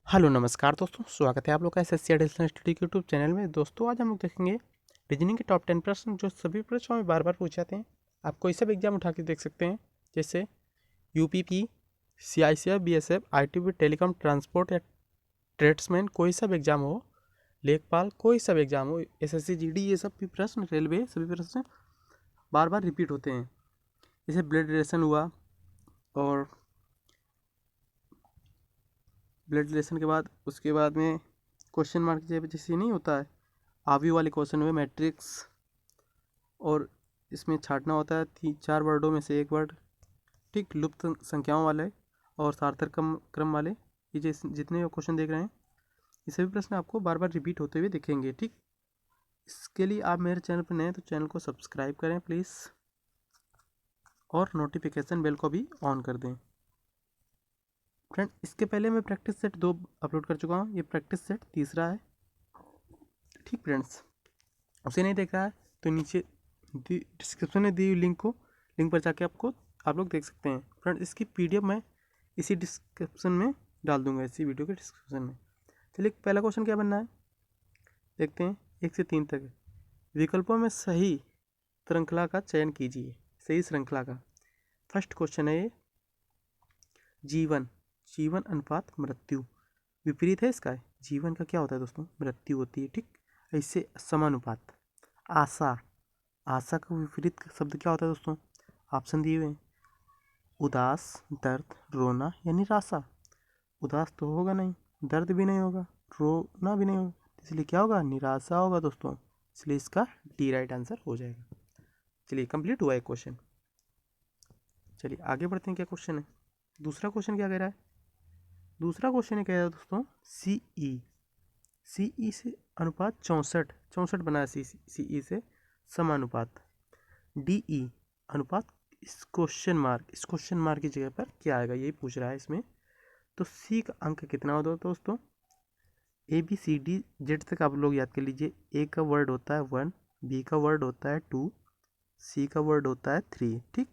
Hello नमस्कार दोस्तों, स्वागत है आप लोग का एसएससी एडिशनल स्टडी के यूट्यूब चैनल में। दोस्तों आज हम लोग देखेंगे रीजनिंग के टॉप 10 प्रश्न जो सभी परीक्षाओं में बार बार पूछे जाते हैं। आप कोई सा भी एग्जाम उठा के देख सकते हैं, जैसे UPP, CICF, BSF, ITB, telecom, transport या ट्रेड्समैन, कोई सा भी एग्जाम हो, लेखपाल, कोई सा भी एग्जाम हो, एसएससी जीडी, ये सब भी प्रश्न, रेलवे, सभी प्रश्न बार बार रिपीट होते हैं। जैसे ब्लड रिलेशन हुआ, और ब्लड रिलेशन के बाद उसके बाद में क्वेश्चन मार्क जैसे नहीं होता है, आवी वाले क्वेश्चन हुए, मैट्रिक्स, और इसमें छांटना होता है 4 वर्डों में से एक वर्ड, ठीक, लुप्त संख्याओं वाले और सार्थक क्रम वाले, ये जितने क्वेश्चन देख रहे हैं ये सभी प्रश्न आपको बार बार रिपीट होते हुए दिखेंगे। ठीक, इसके लिए आप मेरे चैनल पर नए हैं तो चैनल को सब्सक्राइब करें प्लीज़, और नोटिफिकेशन बेल को भी ऑन कर दें। फ्रेंड, इसके पहले मैं प्रैक्टिस सेट 2 अपलोड कर चुका हूँ, ये प्रैक्टिस सेट तीसरा है। ठीक फ्रेंड्स, उसे नहीं देख रहा है तो नीचे डिस्क्रिप्शन में दी हुई लिंक पर जाके आप लोग देख सकते हैं। फ्रेंड, इसकी पीडीएफ मैं इसी डिस्क्रिप्शन में डाल दूंगा, इसी वीडियो के डिस्क्रिप्शन में। चलिए, पहला क्वेश्चन क्या बनना है देखते हैं, 1 से 3 तक। विकल्पों में सही श्रृंखला का चयन कीजिए। सही श्रृंखला का फर्स्ट क्वेश्चन है ये, जीवन अनुपात मृत्यु। विपरीत है इसका, जीवन का क्या होता है दोस्तों, मृत्यु होती है। ठीक, ऐसे समानुपात। आशा का विपरीत शब्द क्या होता है दोस्तों, ऑप्शन दिए हुए हैं, उदास, दर्द, रोना या निराशा। उदास तो होगा नहीं, दर्द भी नहीं होगा, रोना भी नहीं होगा, इसलिए क्या होगा, निराशा होगा दोस्तों। इसलिए इसका डी राइट आंसर हो जाएगा। चलिए, कंप्लीट हुआ एक क्वेश्चन। चलिए आगे बढ़ते हैं, क्या क्वेश्चन है दूसरा। क्वेश्चन क्या कह रहा है, दूसरा क्वेश्चन है, कह रहा है दोस्तों, सीई से अनुपात 64 बना है, सीई से समानुपात। डीई अनुपात, इस क्वेश्चन मार्क की जगह पर क्या आएगा, यही पूछ रहा है इसमें। तो सी का अंक कितना होता है दोस्तों, A B C D Z तक आप लोग याद कर लीजिए। ए का वर्ड होता है 1, बी का वर्ड होता है 2, सी का वर्ड होता है 3। ठीक,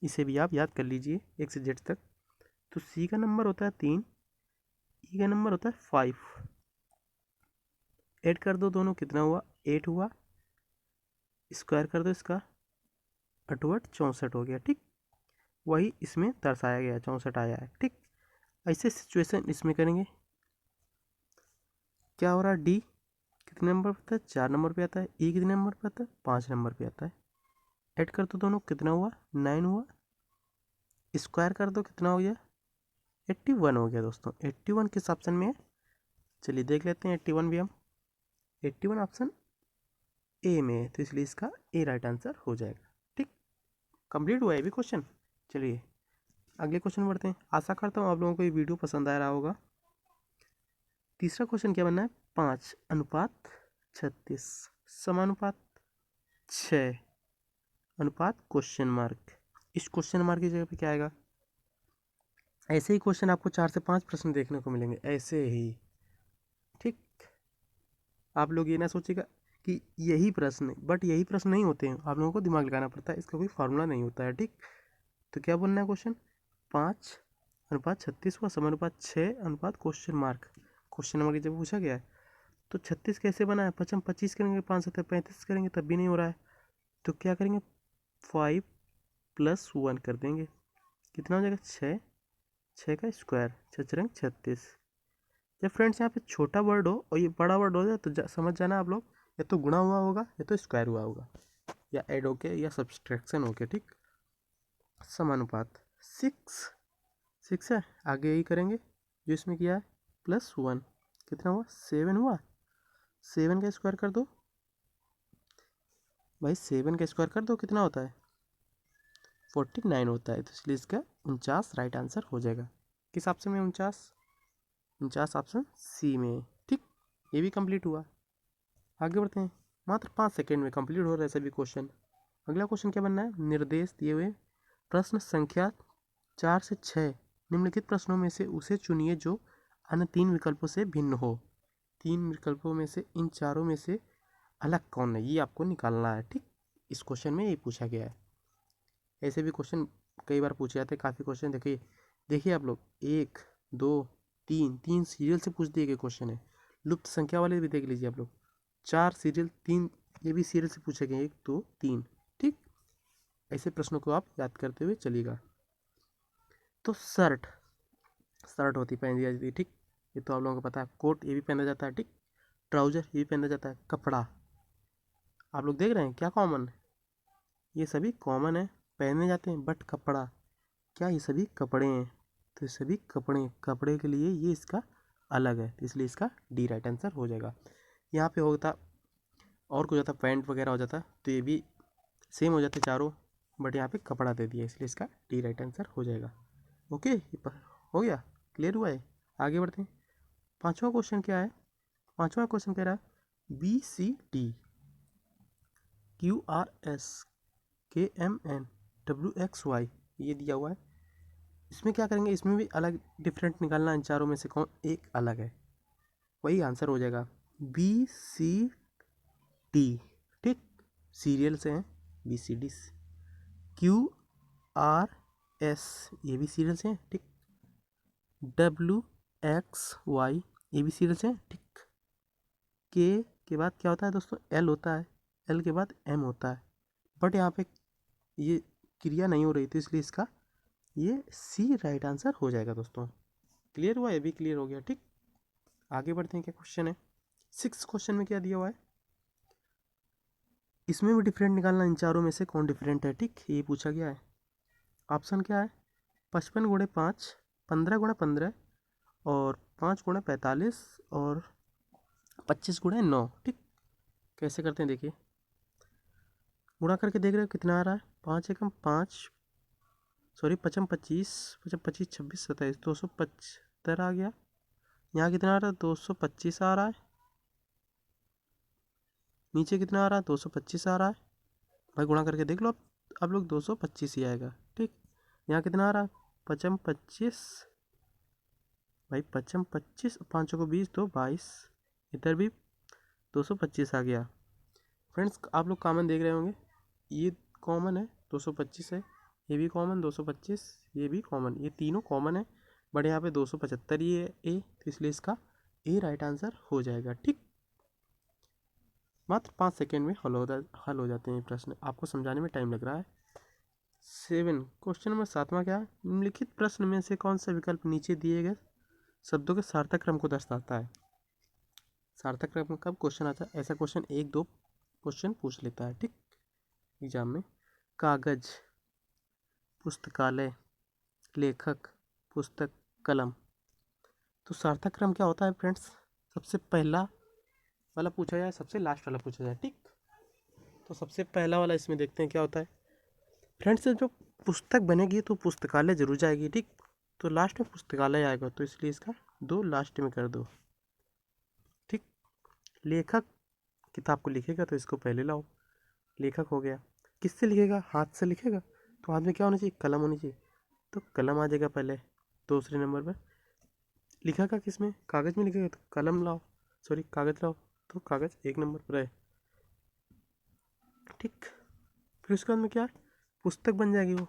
इसे भी आप याद कर लीजिए 1 से जेड तक। तो सी का नंबर होता है 3, ई का नंबर होता है 5। ऐड कर दो दोनों, कितना हुआ, 8 हुआ। स्क्वायर कर दो इसका, 8 64 हो गया। ठीक, वही इसमें दर्शाया गया, 64 आया है। ठीक, ऐसे सिचुएशन इसमें करेंगे। क्या हो रहा है, डी कितने नंबर पे आता है, 4 नंबर पे आता है। ई कितने नंबर पे आता है, 5 नंबर पे आता है। ऐड कर दो दोनों, कितना हुआ, 9 हुआ। स्क्वायर कर दो, कितना हो गया, 81 हो गया दोस्तों। 81 किस ऑप्शन में है, चलिए देख लेते हैं। 81 भी हम, 81 ऑप्शन ए में है, तो इसलिए इसका ए राइट आंसर हो जाएगा। ठीक, कंप्लीट हुआ है भी क्वेश्चन। चलिए अगले क्वेश्चन बढ़ते हैं। आशा करता हूँ आप लोगों को ये वीडियो पसंद आ रहा होगा। तीसरा क्वेश्चन क्या बनना है, 5:36 समानुपात 6 अनुपात क्वेश्चन मार्क। इस क्वेश्चन मार्क की जगह पे क्या आएगा, ऐसे ही क्वेश्चन आपको 4 से 5 प्रश्न देखने को मिलेंगे, ऐसे ही। ठीक, आप लोग ये ना सोचिएगा कि यही प्रश्न, बट यही प्रश्न नहीं होते हैं, आप लोगों को दिमाग लगाना पड़ता है, इसका कोई फार्मूला नहीं होता है। ठीक, तो क्या बनना है क्वेश्चन, 5:36 हुआ समानुपात 6 अनुपात क्वेश्चन मार्क। क्वेश्चन नंबर जब पूछा गया है तो 36 कैसे बना है, 25 करेंगे, 5 7 35 करेंगे, तब भी नहीं हो रहा है। तो क्या करेंगे, 5 + 1 कर देंगे, कितना हो जाएगा, 6 का स्क्वायर, 6 36। जब फ्रेंड्स यहाँ पे छोटा वर्ड हो और ये बड़ा वर्ड हो जाए तो समझ जाना आप लोग, या तो गुणा हुआ होगा या तो स्क्वायर हुआ होगा, या ऐड होके या सब्सट्रैक्शन होके। ठीक, समानुपात 6 है, आगे यही करेंगे जो इसमें किया है, +1 कितना हुआ, 7 हुआ। 7 का स्क्वायर कर दो भाई, 7 का स्क्वायर कर दो, कितना होता है, 49 होता है। तो इसलिए इसका 49 राइट आंसर हो जाएगा। किस ऑप्शन में, 49 ऑप्शन सी में। ठीक, ये भी कंप्लीट हुआ। आगे बढ़ते हैं, मात्र 5 सेकेंड में कंप्लीट हो रहा है सभी क्वेश्चन। अगला क्वेश्चन क्या बनना है, निर्देश दिए हुए प्रश्न संख्या 4 से 6 निम्नलिखित प्रश्नों में से उसे चुनिए जो अन्य 3 विकल्पों से भिन्न हो। 3 विकल्पों में से इन चारों में से अलग कौन है, ये आपको निकालना है। ठीक, इस क्वेश्चन में ये पूछा गया है। ऐसे भी क्वेश्चन कई बार पूछे जाते हैं, काफ़ी क्वेश्चन। देखिए आप लोग, 1 2 तीन तीन सीरियल से पूछ दिए गए क्वेश्चन है। लुप्त संख्या वाले भी देख लीजिए आप लोग, 4 सीरियल, 3 ये भी सीरियल से पूछे गए, 1 2 3। ठीक, ऐसे प्रश्नों को आप याद करते हुए चलिएगा। तो शर्ट, शर्ट होती पहन दी जाती है। ठीक, ये तो आप लोगों को पता है। कोट ये भी पहना जाता है। ठीक, ट्राउजर ये भी पहना जाता है। कपड़ा आप लोग देख रहे हैं क्या कॉमन है, ये सभी कॉमन है, पहने जाते हैं। बट कपड़ा, क्या ये सभी कपड़े हैं? तो ये सभी कपड़े, कपड़े के लिए ये इसका अलग है, तो इसलिए इसका डी राइट आंसर हो जाएगा। यहाँ पे होता और कुछ होता, पैंट वगैरह हो जाता, तो ये भी सेम हो जाते चारों, बट यहाँ पे कपड़ा दे दिया, इसलिए इसका डी राइट आंसर हो जाएगा। ओके, हो गया, क्लियर हुआ है। आगे बढ़ते हैं। पांचवा क्वेश्चन क्या है? पांचवा क्वेश्चन कह रहा है BCD QRS KMN WXY, ये दिया हुआ है। इसमें क्या करेंगे, इसमें भी अलग डिफरेंट निकालना, इन चारों में से कौन एक अलग है, वही आंसर हो जाएगा। BCD, ठीक, सीरियल से हैं BCD। QRS ये भी सीरियल से हैं। ठीक, WXY ये भी सीरियल से हैं। ठीक, के बाद क्या होता है दोस्तों, L होता है, L के बाद M होता है, बट यहाँ पे ये क्रिया नहीं हो रही थी, इसलिए इसका ये C राइट आंसर हो जाएगा दोस्तों। क्लियर हुआ, ये भी क्लियर हो गया। ठीक, आगे बढ़ते हैं। क्या क्वेश्चन है? 6 क्वेश्चन में क्या दिया हुआ है, इसमें भी डिफरेंट निकालना, इन चारों में से कौन डिफरेंट है। ठीक, ये पूछा गया है। ऑप्शन क्या है? 55 गुणे 5, 15 गुणे 15 और 5 गुणे 45 और 25 गुणे 9। ठीक, कैसे करते हैं देखिए, गुणा करके देख रहे हो कितना आ रहा है, 5 एकम 5, सॉरी 55 25, 55 25 26 27 275 आ गया। यहाँ कितना आ रहा है, 225 आ रहा है। नीचे कितना आ रहा है, 225 आ रहा है। भाई गुणा करके देख लो आप लोग, 225 ही आएगा। ठीक, यहाँ कितना आ रहा है, 55 25, भाई 55 25, 5 को 20 तो 22, इधर भी 225 आ गया। फ्रेंड्स आप लोग कॉमन देख रहे होंगे, ये कॉमन है 225 है, ये भी कॉमन 225, ये भी कॉमन, ये तीनों कॉमन है, बट यहाँ पे 275 ही है ए, तो इसलिए इसका ए राइट आंसर हो जाएगा। ठीक, मात्र 5 सेकेंड में हल हो जाते हैं प्रश्न, आपको समझाने में टाइम लग रहा है। 7 क्वेश्चन नंबर 7वां क्या है, निम्नलिखित प्रश्न में से कौन सा विकल्प नीचे दिए गए शब्दों के सार्थक क्रम को दर्शाता है? सार्थक क्रम कब क्वेश्चन आता है, ऐसा क्वेश्चन 1-2 क्वेश्चन पूछ लेता है। ठीक, एग्जाम में। कागज, पुस्तकालय, लेखक, पुस्तक, कलम। तो सार्थक क्रम क्या होता है फ्रेंड्स, सबसे पहला वाला पूछा जाए, सबसे लास्ट वाला पूछा जाए। ठीक, तो सबसे पहला वाला इसमें देखते हैं क्या होता है। फ्रेंड्स जो पुस्तक बनेगी तो पुस्तकालय जरूर जाएगी। ठीक, तो लास्ट में पुस्तकालय आएगा, तो इसलिए इसका 2 लास्ट में कर दो। ठीक, लेखक किताब को लिखेगा तो इसको पहले लाओ, लेखक हो गया। किससे लिखेगा, हाथ से लिखेगा, तो हाथ में क्या होना चाहिए, कलम होनी चाहिए, तो कलम आ जाएगा पहले दूसरे नंबर पर। लिखेगा किस में, कागज़ में लिखेगा, तो कलम लाओ, सॉरी कागज़ लाओ, तो कागज़ 1 नंबर पर है। ठीक, फिर उसके बाद में क्या है, पुस्तक बन जाएगी वो,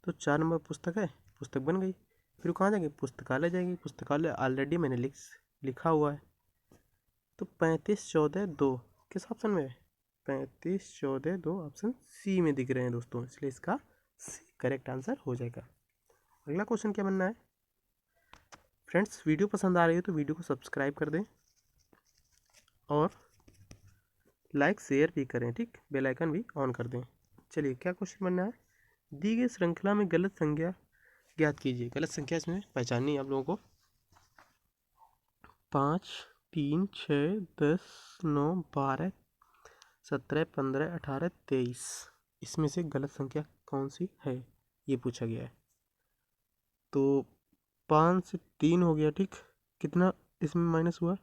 तो 4 नंबर पुस्तक है, पुस्तक बन गई। फिर वो कहाँ जाएगी, पुस्तकालय जाएगी, पुस्तकालय ऑलरेडी मैंने लिखा हुआ है। तो 35 14 2 किस ऑप्शन में है, 35 14 2 ऑप्शन सी में दिख रहे हैं दोस्तों, इसलिए इसका सी करेक्ट आंसर हो जाएगा। अगला क्वेश्चन क्या बनना है फ्रेंड्स, वीडियो पसंद आ रही है तो वीडियो को सब्सक्राइब कर दें और लाइक शेयर भी करें। ठीक, बेल आइकन भी ऑन कर दें। चलिए क्या क्वेश्चन बनना है, दी गई श्रृंखला में गलत संख्या ज्ञात कीजिए। गलत संख्या इसमें पहचाननी है आप लोगों को। 5 3 6 10 9 12 17 15 18 23, इसमें से गलत संख्या कौन सी है, ये पूछा गया है। तो 5 से 3 हो गया। ठीक, कितना इसमें माइनस हुआ,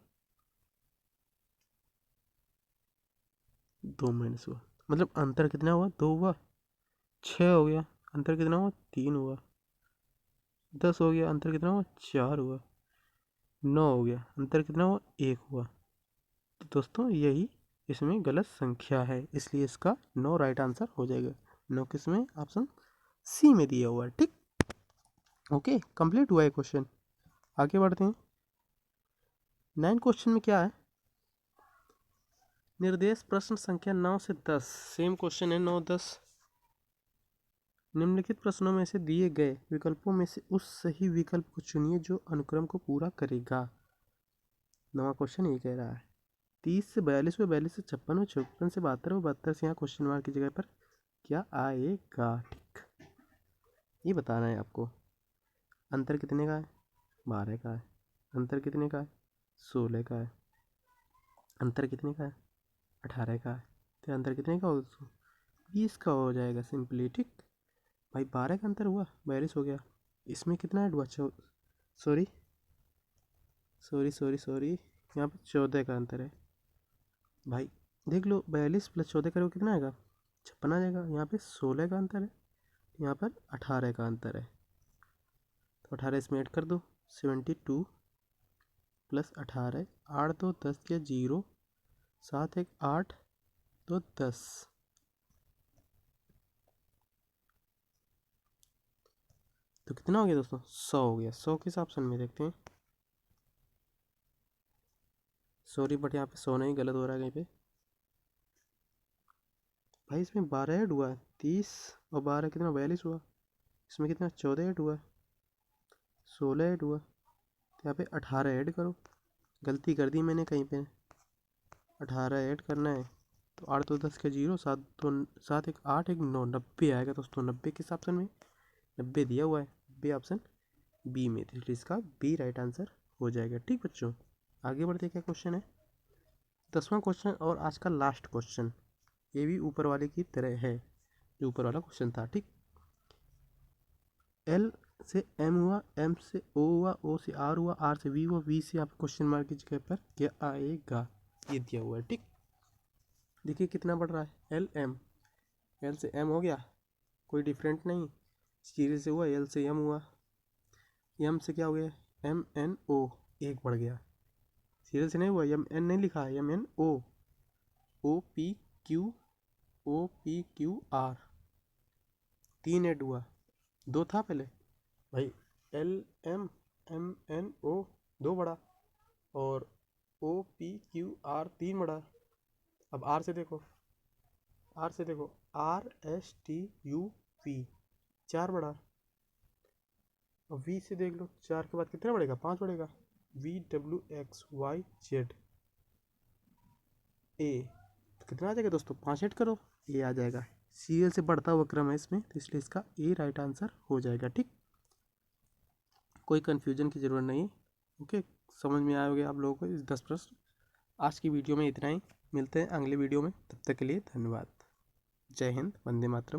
2 माइनस हुआ, मतलब अंतर कितना हुआ, 2 हुआ। 6 हो गया, अंतर कितना हुआ, 3 हुआ। 10 हो गया, अंतर कितना हुआ, 4 हुआ। 9 हो गया, अंतर कितना हुआ, 1 हुआ। तो दोस्तों यही इसमें गलत संख्या है, इसलिए इसका 9 राइट आंसर हो जाएगा। 9 किस में, ऑप्शन सी में दिया हुआ है। ठीक, ओके, कंप्लीट हुआ है क्वेश्चन। आगे बढ़ते हैं। 9 क्वेश्चन में क्या है, निर्देश प्रश्न संख्या 9 से 10, सेम क्वेश्चन है 9 10। निम्नलिखित प्रश्नों में से दिए गए विकल्पों में से उस सही विकल्प को चुनिए जो अनुक्रम को पूरा करेगा। 9वां क्वेश्चन ये कह रहा है 30 से 42 व 42 से 56 व 54 से 72 व 72 से यहाँ क्वेश्चन मार्क की जगह पर क्या आएगा। ठीक, ये बताना है आपको। अंतर कितने का है, 12 का है। अंतर कितने का है, 16 का है। अंतर कितने का है, 18 का है। तो अंतर कितने का होगा दोस्तों, 20 का हो जाएगा सिंपली। ठीक भाई, 12 का अंतर हुआ, 42 हो गया। इसमें कितना ऐड हुआ, सॉरी सॉरी सॉरी सॉरी यहाँ पर 14 का अंतर है भाई। देख लो, 42 प्लस 14 करोगे कितना आएगा, 56 आ जाएगा। यहाँ पे 16 का अंतर है, यहाँ पर 18 का अंतर है। तो 18 इसमें ऐड कर दो, 72 प्लस 18, 8 2 10 के 0, 7 1 8 2 10। तो कितना हो गया दोस्तों, 100 हो गया। 100 किस ऑप्शन में देखते हैं। सॉरी बट यहाँ पे 100 नहीं, गलत हो रहा है कहीं पे भाई। इसमें 12 ऐड हुआ है, 30 और 12 कितना, 42 हुआ। इसमें कितना, 14 ऐड हुआ, 16 ऐड हुआ। तो यहाँ पे 18 ऐड करो। गलती कर दी मैंने कहीं पे, 18 ऐड करना है। तो 8 2 10 के 0, 7 2 7 1 8 1 9, 90 आएगा दोस्तों। 90 किस ऑप्शन में, 90 दिया हुआ है, 90 ऑप्शन बी में। तो इसका बी राइट आंसर हो जाएगा। ठीक बच्चों, आगे बढ़ते क्या क्वेश्चन है, 10वां क्वेश्चन और आज का लास्ट क्वेश्चन। ये भी ऊपर वाले की तरह है जो ऊपर वाला क्वेश्चन था। ठीक, एल से एम हुआ, एम से ओ हुआ, ओ से आर हुआ, आर से वी हुआ, वी से आप क्वेश्चन मार्क की जगह पर क्या आएगा, ये दिया हुआ है। ठीक, देखिए कितना बढ़ रहा है, एल एम, एल से एम हो गया, कोई डिफरेंट नहीं। सीरीज से हुआ, एल से एम हुआ, एम से क्या हो गया, एम एन ओ, एक बढ़ गया। सीरियल से नहीं हुआ, एम एन नहीं लिखा है, M N O, O P Q, O P Q R, 3 add हुआ, 2 था पहले भाई। L M, M N O 2 बढ़ा, और ओ पी क्यू आर 3 बढ़ा। अब आर से देखो, आर से देखो, R S T U V 4 बढ़ा। अब वी से देख लो, 4 के बाद कितना बढ़ेगा, 5 बढ़ेगा। V W X Y Z A, तो कितना आ जाएगा दोस्तों, 5 ऐड करो, ए आ जाएगा। सीरियल से बढ़ता हुआ क्रम है इसमें, तो इसलिए इसका ए राइट आंसर हो जाएगा। ठीक, कोई कन्फ्यूजन की ज़रूरत नहीं। ओके, समझ में आए होंगे आप लोगों को इस 10 प्रश्न। आज की वीडियो में इतना ही, मिलते हैं अगले वीडियो में, तब तक के लिए धन्यवाद। जय हिंद, वंदे मातरम।